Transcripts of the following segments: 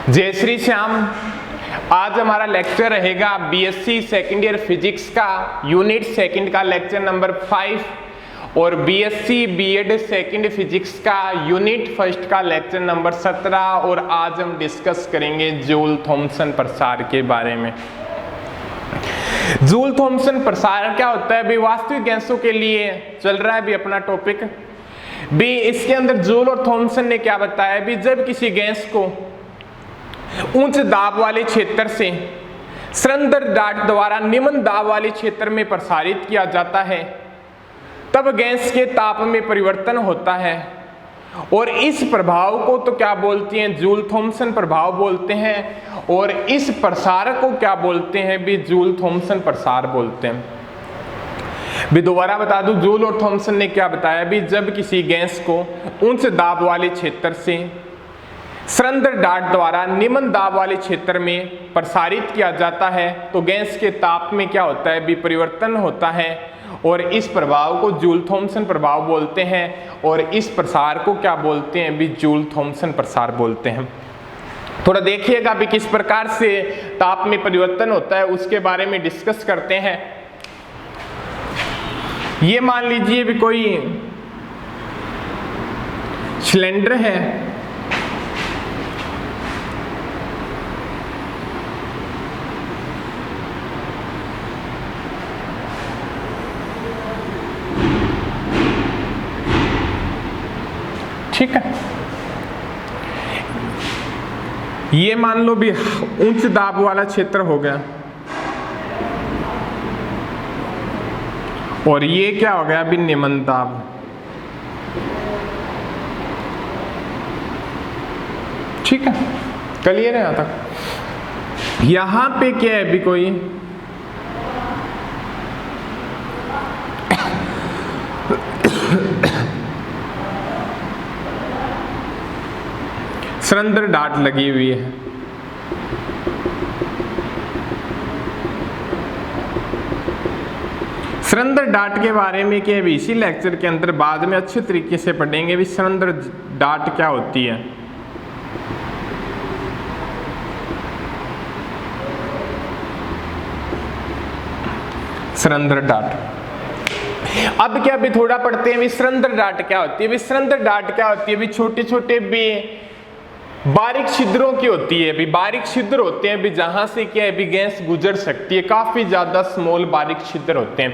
जय श्री श्याम। आज हमारा लेक्चर रहेगा बीएससी सेकेंड ईयर फिजिक्स का यूनिट सेकंड का लेक्चर नंबर 5 और बीएससी बीएड सेकेंड फिजिक्स का यूनिट फर्स्ट का लेक्चर नंबर 17। और आज हम डिस्कस करेंगे जूल थॉमसन प्रसार के बारे में। जूल थॉमसन प्रसार क्या होता है भी? वास्तविक गैसों के लिए चल रहा है भी अपना टॉपिक भी। इसके अंदर जूल और थॉमसन ने क्या बताया भी, जब किसी गैस को उच्च दाब वाले क्षेत्र से सरंध्र डाट द्वारा निम्न दाब वाले क्षेत्र में प्रसारित किया जाता है तब गैस के ताप में परिवर्तन होता है। और इस प्रभाव को तो क्या बोलते हैं? जूल थॉमसन प्रभाव बोलते हैं। और इस प्रसार को क्या बोलते हैं भी? जूल थॉमसन प्रसार बोलते हैं भी। दोबारा बता दूं, जूल और थॉमसन ने क्या बताया भी, जब किसी गैस को उच्च दाब वाले क्षेत्र से सरंध्र डाट द्वारा निम्न दाब वाले क्षेत्र में प्रसारित किया जाता है तो गैस के ताप में क्या होता है भी? परिवर्तन होता है। और इस प्रभाव को जूल थॉमसन प्रभाव बोलते हैं। और इस प्रसार को क्या बोलते हैं भी? जूल थॉमसन प्रसार बोलते हैं। थोड़ा देखिएगा भी किस प्रकार से ताप में परिवर्तन होता है, उसके बारे में डिस्कस करते हैं। ये मान लीजिए भी कोई सिलेंडर है, ठीक है। ये मान लो भी उच्च दाब वाला क्षेत्र हो गया और ये क्या हो गया भी? निम्न दाब। ठीक है, क्लियर है यहां तक? यहां पे क्या है भी? कोई सरंध्र डाट लगी हुई है। सरंध्र डाट के बारे में क्या है? इसी लेक्चर के अंदर बाद में अच्छे तरीके से पढ़ेंगे भी सरंध्र डाट क्या होती है। सरंध्र डाट अब क्या भी थोड़ा पढ़ते हैं भी सरंध्र डाट क्या होती है। भी सरंध्र डाट क्या होती है भी? छोटे छोटे भी बारीक छिद्रों की होती है भी। बारीक छिद्र होते हैं भी जहां से क्या है भी गैस गुजर सकती है। काफी ज्यादा स्मॉल बारीक छिद्र होते हैं।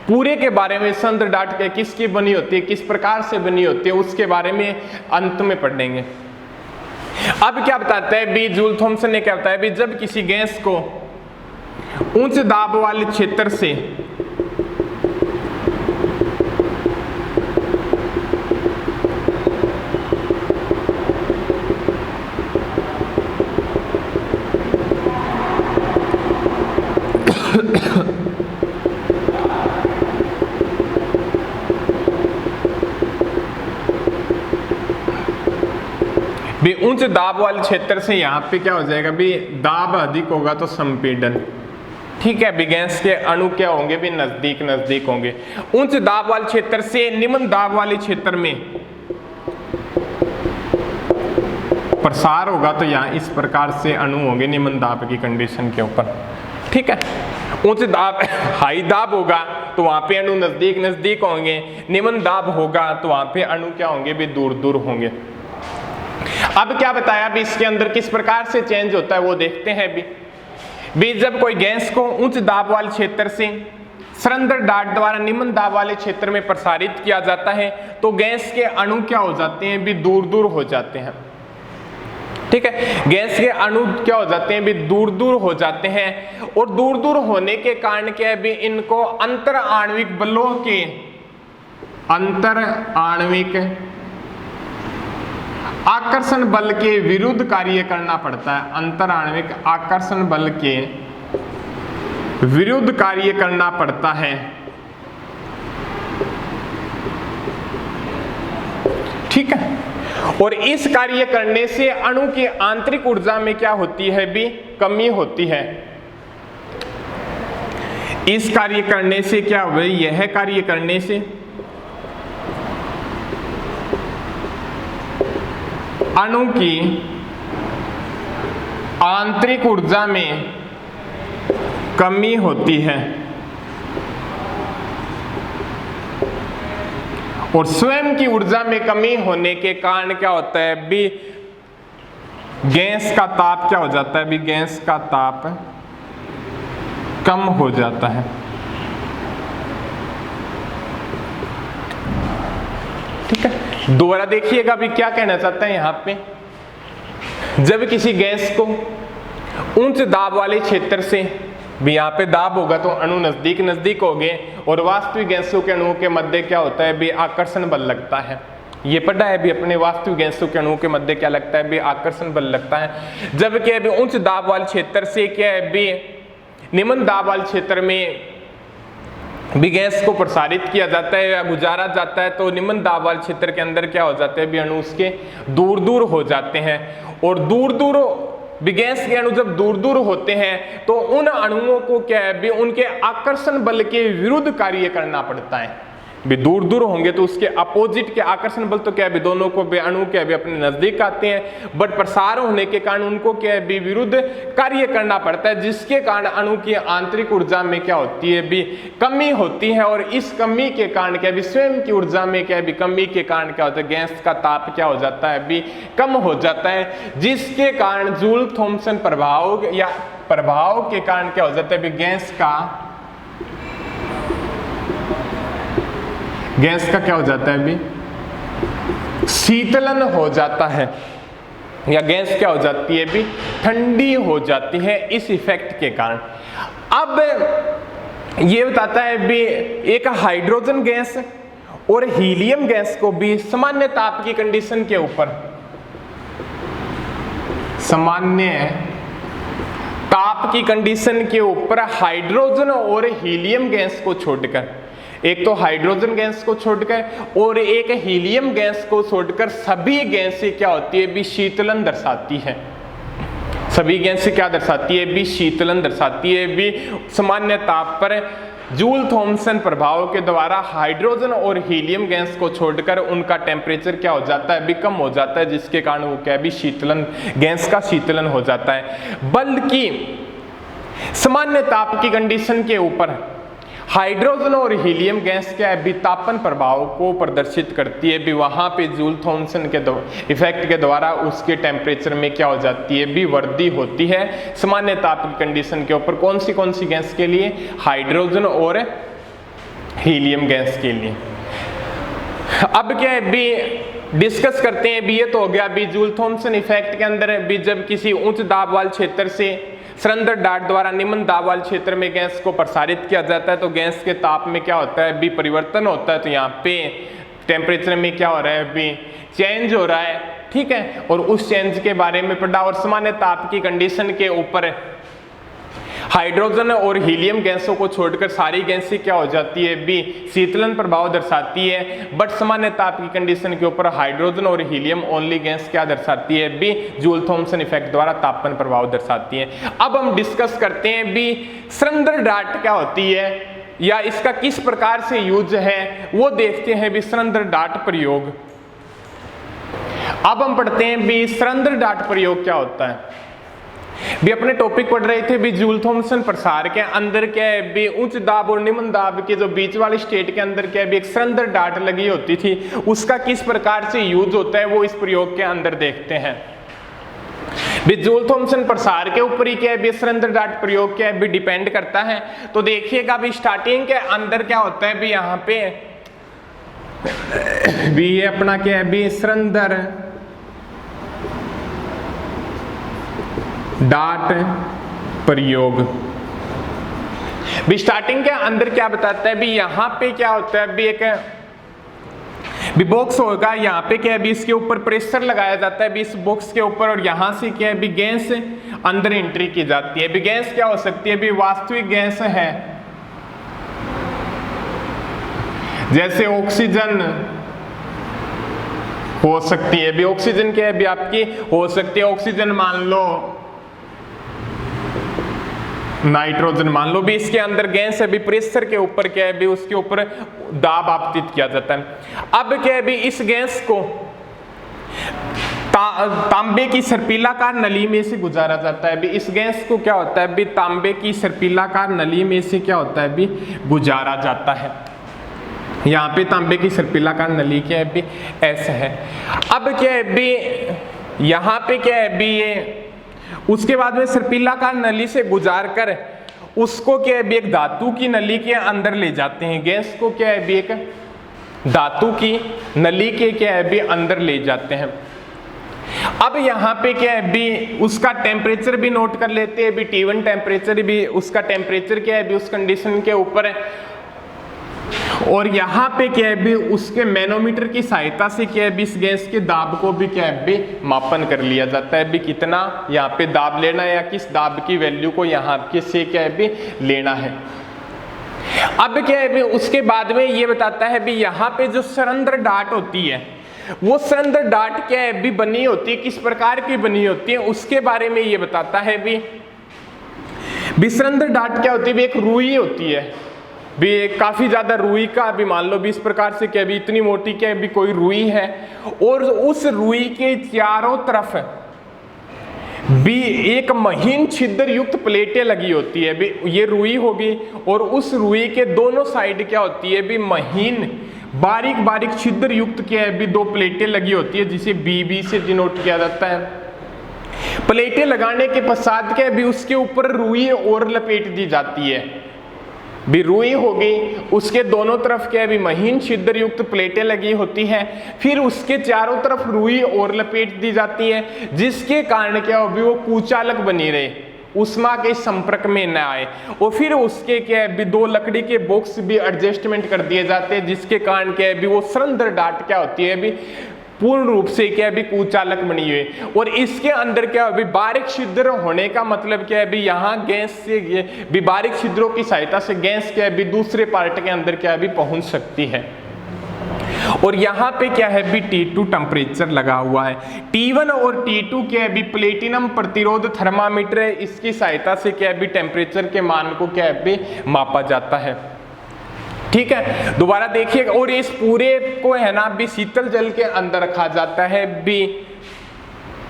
पूरे के बारे में सरंध्र डाट के किसकी बनी होती है, किस प्रकार से बनी होती है, उसके बारे में अंत में पढ़ेंगे। अब क्या बताता है भी? जूल थॉमसन ने क्या बताया भी, जब किसी गैस को उच्च दाब वाले क्षेत्र से भी उच्च दाब वाले क्षेत्र से यहाँ पे क्या हो जाएगा भी? दाब अधिक होगा तो संपीड़न। ठीक है भी, गैस के अणु क्या होंगे भी? नजदीक नजदीक होंगे। उच्च दाब वाले क्षेत्र से निम्न दाब वाले क्षेत्र में प्रसार होगा तो यहाँ इस प्रकार से अणु होंगे निम्न दाब की कंडीशन के ऊपर। ठीक है, उच्च दाब हाई दाब होगा तो वहां पे अणु नजदीक नजदीक होंगे। निम्न दाब होगा तो वहां पे अणु क्या होंगे भी? दूर दूर होंगे। अब क्या बताया भी इसके अंदर किस प्रकार से चेंज होता है वो देखते हैं भी। जब कोई गैस को उच्च दाब वाले क्षेत्र से सरंध्र डाट द्वारा निम्न दाब वाले क्षेत्र में प्रसारित किया जाता है तो गैस के अणु क्या हो जाते हैं भी? दूर दूर हो जाते हैं। ठीक है, गैस के अणु क्या हो जाते हैं भी? दूर दूर हो जाते हैं। और दूर दूर होने के कारण क्या है भी? इनको अंतर आणविक बलों के अंतर आणविक आकर्षण बल के विरुद्ध कार्य करना पड़ता है। अंतर आणविक आकर्षण बल के विरुद्ध कार्य करना पड़ता है। ठीक है, और इस कार्य करने से अणु की आंतरिक ऊर्जा में क्या होती है भी? कमी होती है। इस कार्य करने से क्या हुआ? यह कार्य करने से अणु की आंतरिक ऊर्जा में कमी होती है और स्वयं की ऊर्जा में कमी होने के कारण क्या होता है भी, गैस का ताप क्या हो जाता है भी, गैस का ताप कम हो जाता है। ठीक है, दोबारा देखिएगा भी क्या कहना चाहता है यहां पे। जब किसी गैस को उच्च दाब वाले क्षेत्र से भी, यहाँ पे दाब होगा तो अणु नजदीक नजदीक हो गए, और वास्तविक गैसों के अणुओं के मध्य क्या होता है भी, आकर्षण बल लगता है। ये पढ़ा है भी अपने, वास्तविक गैसों के अणुओं के मध्य क्या लगता है भी, आकर्षण बल लगता है। जब क्या है उच्च दाब वाले क्षेत्र से क्या है भी निम्न दाब वाले क्षेत्र में भी गैस को प्रसारित किया जाता है या गुजारा जाता है, तो निम्न दाब वाले क्षेत्र के अंदर क्या हो जाते हैं भी, अणु उसके दूर दूर हो जाते हैं। और दूर दूर गैस के अणु जब दूर दूर होते हैं तो उन अणुओं को क्या है भी, उनके आकर्षण बल के विरुद्ध कार्य करना पड़ता है भी। दूर दूर होंगे तो उसके अपोजिट के आकर्षण बल तो क्या है भी, दोनों को भी अणु क्या है भी अपने नजदीक आते हैं, बट प्रसार होने के कारण उनको क्या है भी विरुद्ध कार्य करना पड़ता है, जिसके कारण अणु की आंतरिक ऊर्जा में क्या होती है भी, कमी होती है। और इस कमी के कारण क्या है भी, स्वयं की ऊर्जा में क्या है भी, कमी के कारण क्या होता है, गैस का ताप क्या हो जाता है भी, कम हो जाता है, जिसके कारण जूल थॉमसन प्रभाव या प्रभाव के कारण क्या हो जाता है भी, गैस का क्या हो जाता है भी, शीतलन हो जाता है, या गैस क्या हो जाती है भी, ठंडी हो जाती है इस इफेक्ट के कारण। अब ये बताता है भी, एक हाइड्रोजन गैस और हीलियम गैस को भी सामान्य ताप की कंडीशन के ऊपर, सामान्य ताप की कंडीशन के ऊपर हाइड्रोजन और हीलियम गैस को छोड़कर, एक तो हाइड्रोजन गैस को छोड़कर और एक हीलियम गैस को छोड़कर सभी गैसें क्या होती है भी, शीतलन दर्शाती है। सभी गैसें क्या दर्शाती है भी, शीतलन दर्शाती है भी। सामान्य ताप पर जूल थॉमसन प्रभाव के द्वारा हाइड्रोजन और हीलियम गैस को छोड़कर उनका टेम्परेचर क्या हो जाता है भी, कम हो जाता है, जिसके कारण वो क्या भी, शीतलन, गैस का शीतलन हो जाता है। बल्कि सामान्य ताप की कंडीशन के ऊपर हाइड्रोजन और हीलियम गैस क्या है भी, तापन प्रभाव को प्रदर्शित करती है भी। वहां पे जूल थॉमसन के इफेक्ट के द्वारा उसके टेम्परेचर में क्या हो जाती है भी, वृद्धि होती है सामान्य ताप की कंडीशन के ऊपर। कौन सी गैस के लिए, हाइड्रोजन और हीलियम गैस के लिए। अब क्या है भी, डिस्कस करते हैं भी, ये तो हो गया भी जूल थॉमसन इफेक्ट के अंदर भी, जब किसी उच्च दाब वाले क्षेत्र से सिलेंडर डार्ट द्वारा निम्न दाब वाले क्षेत्र में गैस को प्रसारित किया जाता है, तो गैस के ताप में क्या होता है भी, परिवर्तन होता है। तो यहाँ पे टेम्परेचर में क्या हो रहा है भी, चेंज हो रहा है। ठीक है, और उस चेंज के बारे में पढ़ा। और सामान्य ताप की कंडीशन के ऊपर हाइड्रोजन और हीलियम गैसों को छोड़कर सारी गैसें क्या हो जाती है भी, शीतलन प्रभाव दर्शाती है। बट सामान्य ताप की कंडीशन के ऊपर हाइड्रोजन और हीलियम ओनली गैस क्या दर्शाती है भी, जूल थॉमसन इफेक्ट द्वारा तापमान प्रभाव दर्शाती है। अब हम डिस्कस करते हैं भी, सिलेंडर डार्ट क्या होती है या इसका किस प्रकार से यूज है, वो देखते हैं भी, सिलेंडर डार्ट प्रयोग। अब हम पढ़ते हैं भी, सिलेंडर डार्ट प्रयोग क्या होता है। भी अपने टॉपिक पढ़ रहे थे भी, जूल थॉमसन प्रसार के अंदर क्या है भी, उच्च दाब और निम्न दाब के जो बीच वाले स्टेट के अंदर क्या है भी, एक सिलेंडर डार्ट लगी होती थी। उसका किस प्रकार से यूज होता है वो इस प्रयोग के अंदर देखते हैं। भी जूल थॉमसन प्रसार के ऊपर ही क्या है भी, सिलेंडर डार्ट प्रयोग क्या है भी, डिपेंड करता है। तो देखिएगा भी, स्टार्टिंग के अंदर क्या होता है भी, यहाँ पे भी ये अपना क्या है भी, सिलेंडर डार्ट प्रयोग। भी स्टार्टिंग के अंदर क्या बताता है भी, यहाँ पे क्या होता है भी, एक भी बॉक्स होगा, यहाँ पे क्या है भी, इसके ऊपर प्रेशर लगाया जाता है भी इस बॉक्स के ऊपर, और यहाँ से क्या है भी, गैस अंदर एंट्री की जाती है। भी गैस क्या हो सकती है भी, वास्तविक गैस है, जैसे ऑक्सीजन हो सकती है भी। ऑक्सीजन क्या है भी, आपकी हो सकती है, ऑक्सीजन मान लो, नाइट्रोजन मान लो भी, इसके अंदर गैस है भी, प्रेशर के ऊपर क्या है भी, उसके ऊपर दाब आपतित किया जाता है। अब क्या है भी, इस गैस को तांबे की सर्पिलाकार नली में से गुजारा जाता है। भी इस गैस को क्या होता है, भी तांबे की सर्पिलाकार नली में से क्या होता है, भी गुजारा जाता है। यहाँ पे तांबे की सर्पिलाकार नली क्या है, भी ऐसा है। अब क्या है भी यहाँ पे क्या है भी ये उसके बाद में सर्पिलाकार नली से गुजार कर उसको क्या है भी एक धातु की नली के अंदर ले जाते हैं। गैस को क्या है भी एक धातु की नली के क्या है भी अंदर ले जाते हैं। अब यहाँ पे क्या है भी उसका टेम्परेचर भी नोट कर लेते हैं। भी T1 टेम्परेचर भी उसका टेम्परेचर क्या है भी उस कंडीशन के ऊपर है। और यहाँ पे क्या है भी उसके मैनोमीटर की सहायता से क्या है भी इस गैस के दाब को भी क्या है भी मापन कर लिया जाता है। भी कितना यहाँ पे दाब लेना है या किस दाब की वैल्यू को यहाँ के से क्या है भी लेना है। अब क्या है भी उसके बाद में ये बताता है भी यहाँ पे जो सरंध्र डाट होती है वो सरंध्र डाट क्या है भी बनी होती है, किस प्रकार की बनी होती है उसके बारे में ये बताता है। भी सरंध्र डाट क्या होती है, भी एक रुई होती है। भी काफी ज्यादा रुई का भी मान लो भी इस प्रकार से क्या भी इतनी मोटी क्या भी कोई रुई है और उस रुई के चारों तरफ भी एक महीन छिद्र युक्त प्लेटें लगी होती है। भी ये रुई होगी और उस रुई के दोनों साइड क्या होती है, भी महीन बारीक बारीक छिद्र युक्त क्या है भी दो प्लेटें लगी होती है जिसे BB से डिनोट किया जाता है। प्लेटें लगाने के पश्चात क्या है भी उसके ऊपर रुई और लपेट दी जाती है। भी रुई होगी उसके दोनों तरफ क्या है भी महीन छिद्र युक्त प्लेटें लगी होती है, फिर उसके चारों तरफ रुई और लपेट दी जाती है जिसके कारण क्या हो भी वो कुचालक बनी रहे, उष्मा के संपर्क में न आए। और फिर उसके क्या है भी दो लकड़ी के बॉक्स भी एडजस्टमेंट कर दिए जाते हैं जिसके कारण क्या है भी वो सरंध्र डाट क्या होती है भी पूर्ण रूप से क्या है भी कुचालक बनी हुई। और इसके अंदर क्या है भी बारीक छिद्र होने का मतलब क्या है भी यहाँ गैस से भी बारीक छिद्रों की सहायता से गैस क्या है भी दूसरे पार्ट के अंदर क्या है भी पहुंच सकती है। और यहाँ पे क्या है भी T2 टेम्परेचर लगा हुआ है। T1 और T2 क्या है भी प्लेटिनम प्रतिरोध थर्मामीटर है, इसकी सहायता से क्या है भी टेम्परेचर के मान को क्या है भी मापा जाता है। ठीक है, दोबारा देखिए। और इस पूरे को है ना भी शीतल जल के अंदर रखा जाता है। भी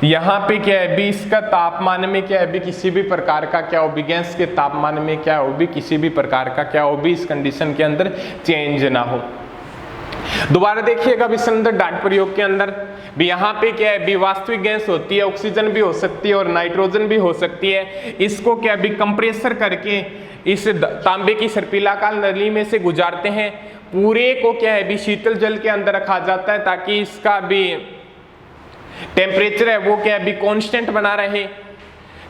यहाँ पे क्या है भी इसका तापमान में क्या है भी किसी भी प्रकार का क्या हो भी गैस के तापमान में क्या हो भी किसी भी प्रकार का क्या हो भी इस कंडीशन के अंदर चेंज ना हो। दोबारा देखिएगा भी सरंध्र डाट प्रयोग के अंदर भी यहाँ पे क्या है भी वास्तविक गैस होती है, ऑक्सीजन भी हो सकती है और नाइट्रोजन भी हो सकती है। इसको क्या भी कंप्रेसर करके इस तांबे की सर्पिलाकार नली में से गुजारते हैं। पूरे को क्या है भी शीतल जल के अंदर रखा जाता है ताकि इसका भी टेम्परेचर है वो क्या है भी कांस्टेंट बना रहे।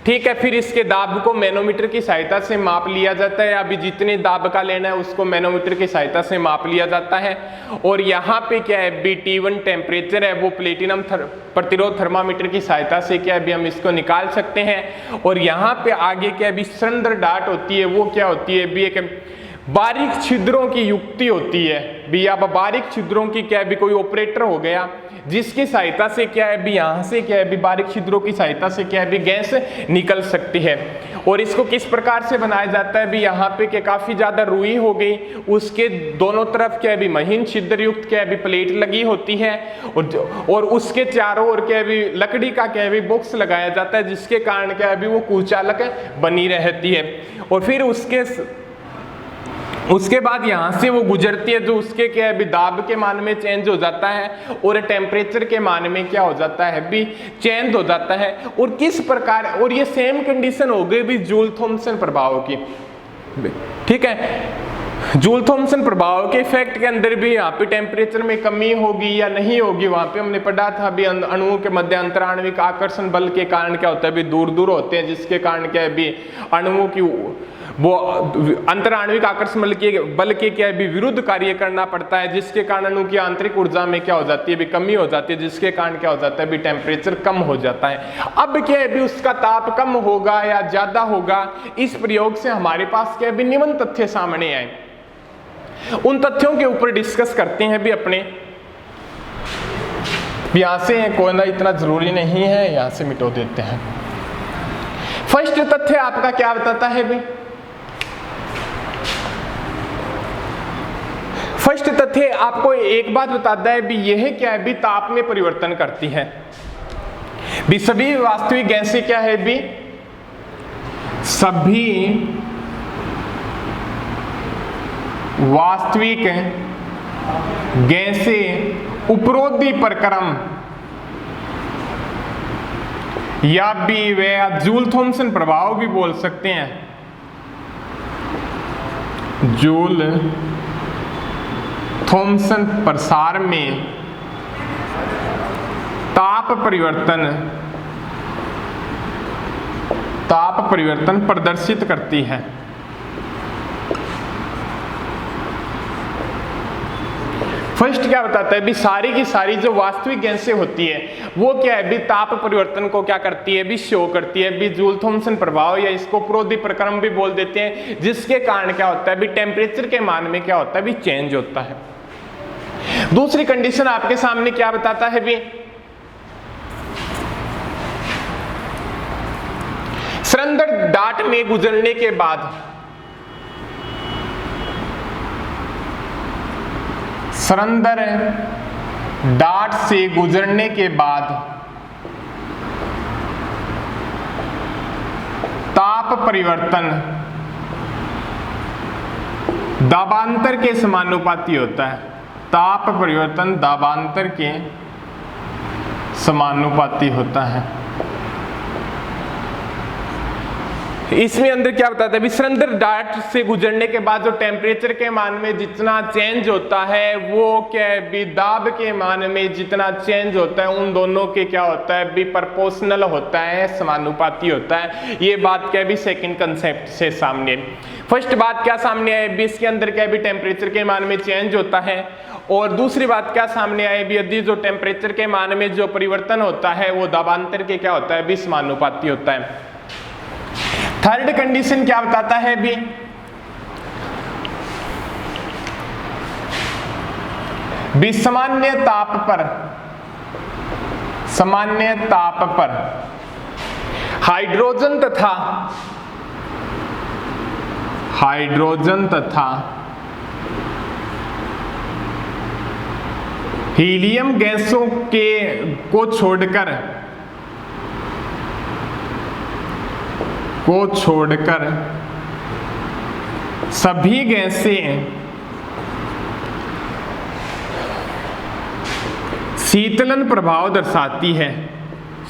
ठीक है, फिर इसके दाब को मैनोमीटर की सहायता से माप लिया जाता है। अभी जितने दाब का लेना है उसको मैनोमीटर की सहायता से माप लिया जाता है। और यहाँ पे क्या है भी T1 टेम्परेचर है वो प्लेटिनम प्रतिरोध थर्मामीटर की सहायता से क्या है भी हम इसको निकाल सकते हैं। और यहाँ पे आगे क्या है भी सरंध्र डाट होती है वो क्या होती है भी एक बारीक छिद्रों की युक्ति होती है। भी अब बारीक छिद्रों की क्या है भी कोई ऑपरेटर हो गया जिसकी सहायता से क्या है भी यहाँ से क्या है भी बारीक छिद्रों की सहायता से क्या है भी गैस निकल सकती है। और इसको किस प्रकार से बनाया जाता है भी यहाँ पे क्या काफी ज्यादा रुई हो गई, उसके दोनों तरफ क्या है भी महीन छिद्र युक्त क्या है भी प्लेट लगी होती है और उसके चारों ओर क्या है भी लकड़ी का क्या है भी बॉक्स लगाया जाता है जिसके कारण क्या है भी वो कुचालक बनी रहती है। और फिर उसके बाद यहाँ से वो गुजरती है जो उसके क्या है भी दाब के मान में चेंज हो जाता है और टेम्परेचर के मान में क्या हो जाता है भी चेंज हो जाता है। और किस प्रकार, और ये सेम कंडीशन हो गई भी जूल थॉमसन प्रभाव की। ठीक है, जूल थॉमसन प्रभाव के इफेक्ट के अंदर भी यहाँ पे टेम्परेचर में कमी होगी या नहीं होगी, वहां पे हमने पढ़ा था भी अणुओं के मध्य अंतराण्विक आकर्षण बल के कारण क्या होता है भी दूर दूर होते हैं जिसके कारण क्या है भी अणुओं की वो अंतराण्विक आकर्षण बल के क्या है भी विरुद्ध कार्य करना पड़ता है जिसके कारण अणु की आंतरिक ऊर्जा में क्या हो जाती है भी कमी हो जाती है जिसके कारण क्या हो जाता है भी टेम्परेचर कम हो जाता है। अब क्या है भी उसका ताप कम होगा या ज्यादा होगा, इस प्रयोग से हमारे पास क्या है भी निम्न तथ्य सामने आए। उन तथ्यों के ऊपर डिस्कस करते हैं भी अपने। यहां से कोई ना इतना जरूरी नहीं है, यहां से मिटो देते हैं। फर्स्ट तथ्य आपका क्या बताता है भी? फर्स्ट तथ्य आपको एक बात बताता है भी यह क्या है भी ताप में परिवर्तन करती है। भी सभी वास्तविक गैसें क्या है भी, सभी वास्तविक गैसें उपरोधी प्रक्रम या भी वे जूल थॉमसन प्रभाव भी बोल सकते हैं, जूल थॉमसन प्रसार में ताप परिवर्तन प्रदर्शित करती है। फर्स्ट क्या बताता है भी, सारी की सारी जो वास्तविक गैसें होती है वो क्या है भी, ताप परिवर्तन को क्या करती है भी, शो करती है भी, जूल थॉमसन प्रभाव या इसको उपरोधी प्रक्रम भी बोल देते हैं, जिसके कारण क्या होता है भी, टेम्परेचर के मान में क्या होता है भी, चेंज होता है। दूसरी कंडीशन आपके सामने क्या बताता है भी, सिलेंडर डाट में गुजरने के बाद, सिलेंडर डाट से गुजरने के बाद ताप परिवर्तन दाबांतर के समानुपाती होता है। ताप परिवर्तन दाबांतर के समानुपाती होता है। इसमें अंदर क्या बताता है भी, सिलेंडर डाट से गुजरने के बाद जो टेम्परेचर के मान में जितना चेंज होता है वो क्या है भी, दाब के मान में जितना चेंज होता है उन दोनों के क्या होता है भी, प्रोपोर्शनल होता है, समानुपाती होता है। ये बात क्या है भी, सेकंड कंसेप्ट से सामने। फर्स्ट बात क्या सामने है भी, इसके अंदर क्या है भी, टेम्परेचर के मान में चेंज होता है, और दूसरी बात क्या सामने आई भी, यदि जो टेम्परेचर के मान में जो परिवर्तन होता है वो दाबांतर के क्या होता है भी, समानुपाती होता है। थर्ड कंडीशन क्या बताता है भी, सामान्य ताप पर हाइड्रोजन तथा हीलियम गैसों को छोड़कर सभी गैसें शीतलन प्रभाव दर्शाती है,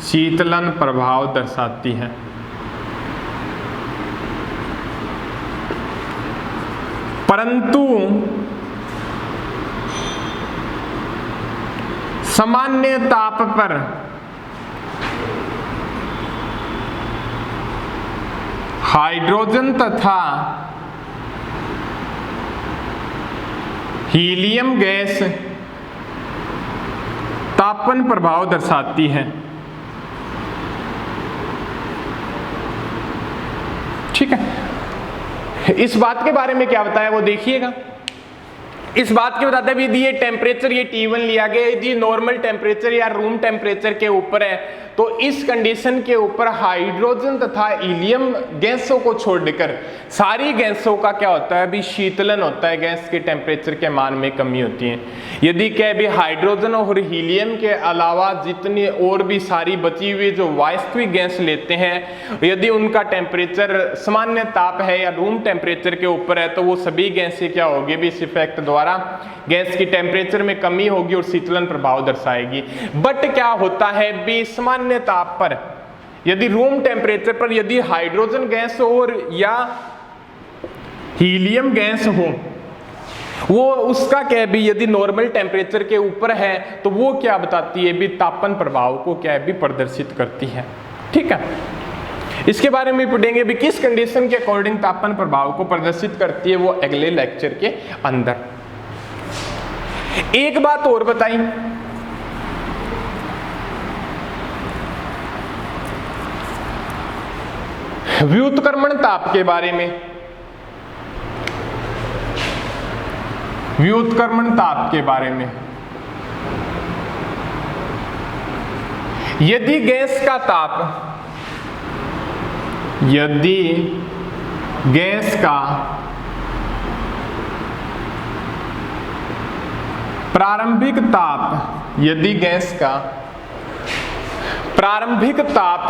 शीतलन प्रभाव दर्शाती है। परंतु सामान्य ताप पर हाइड्रोजन तथा हीलियम गैस तापन प्रभाव दर्शाती है। ठीक है, इस बात के बारे में क्या बताया वो देखिएगा। इस बात के बताते हैं यदि ये टेम्परेचर ये T1 लिया गया, यदि नॉर्मल टेम्परेचर या रूम टेम्परेचर के ऊपर है तो इस कंडीशन के ऊपर हाइड्रोजन तथा हीलियम गैसों को छोड़कर सारी गैसों का क्या होता है अभी शीतलन होता है, गैस के टेम्परेचर के मान में कमी होती है। यदि क्या भी हाइड्रोजन और हीलियम के अलावा जितनी और भी सारी बची हुई जो वास्तविक गैस लेते हैं, यदि उनका टेम्परेचर सामान्य ताप है या रूम टेम्परेचर के ऊपर है तो वो सभी गैसें क्या होगी भी, इस इफेक्ट द्वारा गैस की टेम्परेचर में कमी होगी और शीतलन प्रभाव दर्शाएगी। बट क्या होता है भी, सामान्य ताप पर यदि रूम टेम्परेचर पर यदि हाइड्रोजन गैस और या हीलियम गैस हो, वो उसका क्या भी यदि नॉर्मल टेम्परेचर के ऊपर है तो वो क्या बताती है भी, तापन प्रभाव को क्या भी प्रदर्शित करती है। ठीक है, इसके बारे में पढ़ेंगे भी किस कंडीशन के अकॉर्डिंग तापन प्रभाव को प्रदर्शित करती है, वो अगले लेक्चर के अंदर। एक बात और बताई, व्युत्क्रमण ताप के बारे में। व्युत्क्रमण ताप के बारे में, यदि गैस का ताप, यदि गैस का प्रारंभिक ताप, यदि गैस का प्रारंभिक ताप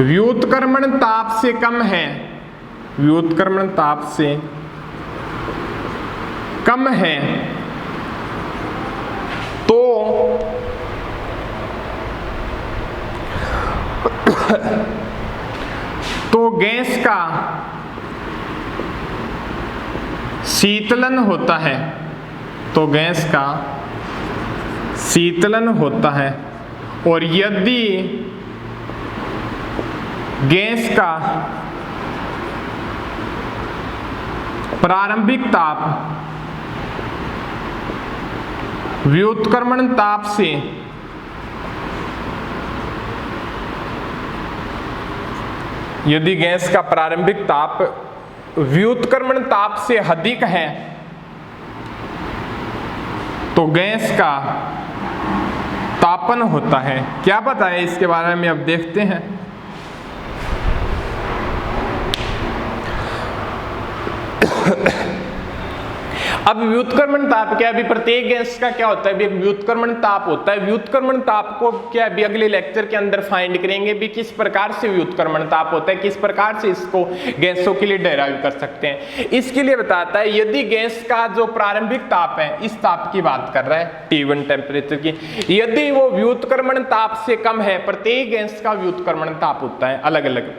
व्युत्क्रमण ताप से कम है, व्युत्क्रमण ताप से कम है, तो गैस का शीतलन होता है, तो गैस का शीतलन होता है। और यदि गैस का प्रारंभिक ताप व्युत्क्रमण ताप से यदि गैस का प्रारंभिक ताप व्युत्क्रमण ताप से अधिक है तो गैस का तापन होता है। क्या पता है इसके बारे में अब देखते हैं। अब व्युत्क्रमण ताप क्या है, अभी प्रत्येक गैस का क्या होता है, भी व्युत्क्रमण ताप होता है। व्युत्क्रमण ताप को क्या अभी अगले लेक्चर के अंदर फाइंड करेंगे भी किस प्रकार से व्युत्क्रमण ताप होता है, किस प्रकार से इसको गैसों के लिए डेराइव कर सकते हैं। इसके लिए बताता है यदि गैस का जो प्रारंभिक ताप है, इस ताप की बात कर रहा है T1 टेम्परेचर की, यदि वो व्युत्क्रमण ताप से कम है, प्रत्येक गैस का व्युत्क्रमण ताप होता है अलग अलग,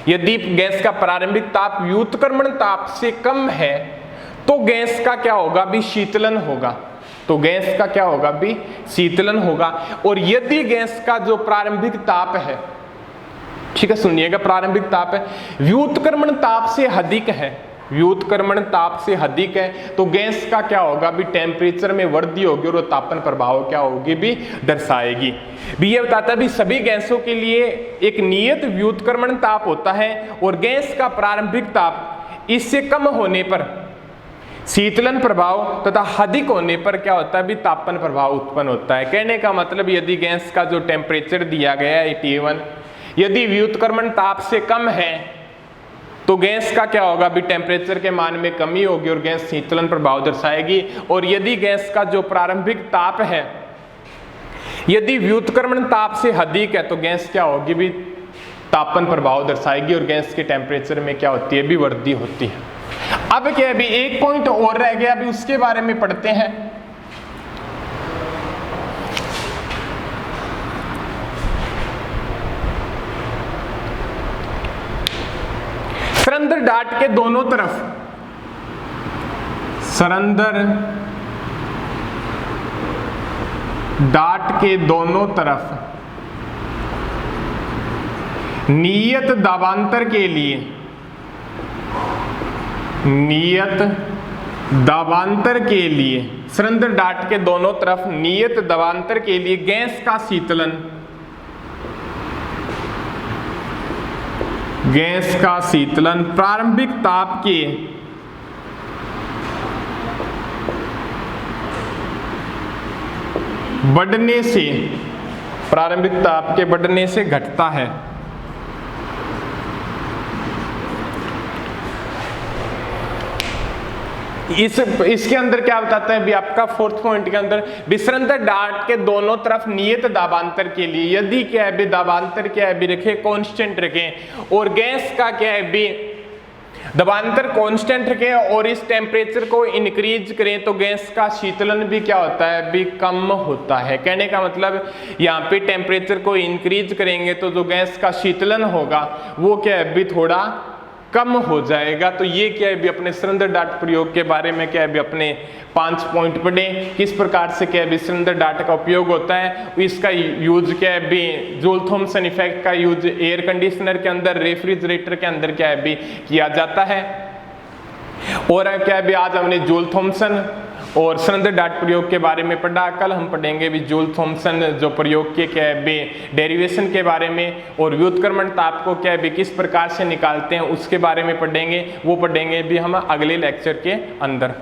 यदि गैस का प्रारंभिक ताप व्युत्क्रमण ताप से कम है तो गैस का क्या होगा भी शीतलन होगा, तो गैस का क्या होगा भी शीतलन होगा। और यदि गैस का जो प्रारंभिक ताप है, ठीक है सुनिएगा, प्रारंभिक ताप है व्युत्क्रमण ताप से अधिक है, व्युत्क्रमण ताप से अधिक है तो गैस का क्या होगा भी टेम्परेचर में वृद्धि होगी और तापन प्रभाव क्या होगी भी दर्शाएगी। भी ये बताता है भी सभी गैसों के लिए एक नियत व्युत्क्रमण ताप होता है और गैस का प्रारंभिक ताप इससे कम होने पर शीतलन प्रभाव तथा अधिक होने पर क्या होता है भी तापन प्रभाव उत्पन्न होता है। कहने का मतलब यदि गैस का जो टेम्परेचर दिया गया है T1 यदि व्युत्क्रमण ताप से कम है तो गैस का क्या होगा भी टेम्परेचर के मान में कमी होगी और गैस शीतलन प्रभाव दर्शाएगी। और यदि गैस का जो प्रारंभिक ताप है यदि व्युत्क्रमण ताप से अधिक है तो गैस क्या होगी भी तापन प्रभाव दर्शाएगी और गैस के टेम्परेचर में क्या होती है भी वृद्धि होती है। अब क्या अभी एक पॉइंट और रह गया, अभी उसके बारे में पढ़ते हैं। सरंध्र डाट के दोनों तरफ, सरंध्र डाट के दोनों तरफ नियत दाबांतर के लिए, नियत दाबांतर के लिए, सरंध्र डाट के दोनों तरफ नियत दाबांतर के लिए गैस का शीतलन, गैस का शीतलन प्रारंभिक ताप के बढ़ने से, प्रारंभिक ताप के बढ़ने से घटता है। इसके अंदर क्या बताता है भी आपका फोर्थ पॉइंट के अंदर विसरंध्र डाट के दोनों तरफ नियत दाबांतर के लिए यदि क्या है भी दाबांतर क्या है भी रखें कांस्टेंट रखें और गैस का क्या है भी दाबांतर कांस्टेंट रखें और इस टेम्परेचर को इंक्रीज करें तो गैस का शीतलन भी क्या होता है भी कम होता है। कहने का मतलब यहाँ पे टेम्परेचर को इंक्रीज करेंगे तो जो गैस का शीतलन होगा वो क्या है भी थोड़ा कम हो जाएगा। तो ये क्या है भी अपने सरंध्र डाट प्रयोग के बारे में क्या है भी अपने 5 पॉइंट पढ़े, किस प्रकार से क्या है भी सरंध्र डाट का उपयोग होता है, इसका यूज क्या है भी जूल थॉमसन इफेक्ट का यूज एयर कंडीशनर के अंदर, रेफ्रिजरेटर के अंदर क्या है भी किया जाता है। और क्या है भी आज हमने जूल थॉमसन और सरंध्र डाट प्रयोग के बारे में पढ़ा, कल हम पढ़ेंगे भी जूल थॉमसन जो प्रयोग के क्या है भी डेरिवेशन के बारे में और व्युत्क्रमण ताप को क्या है भी किस प्रकार से निकालते हैं उसके बारे में पढ़ेंगे, वो पढ़ेंगे भी हम अगले लेक्चर के अंदर।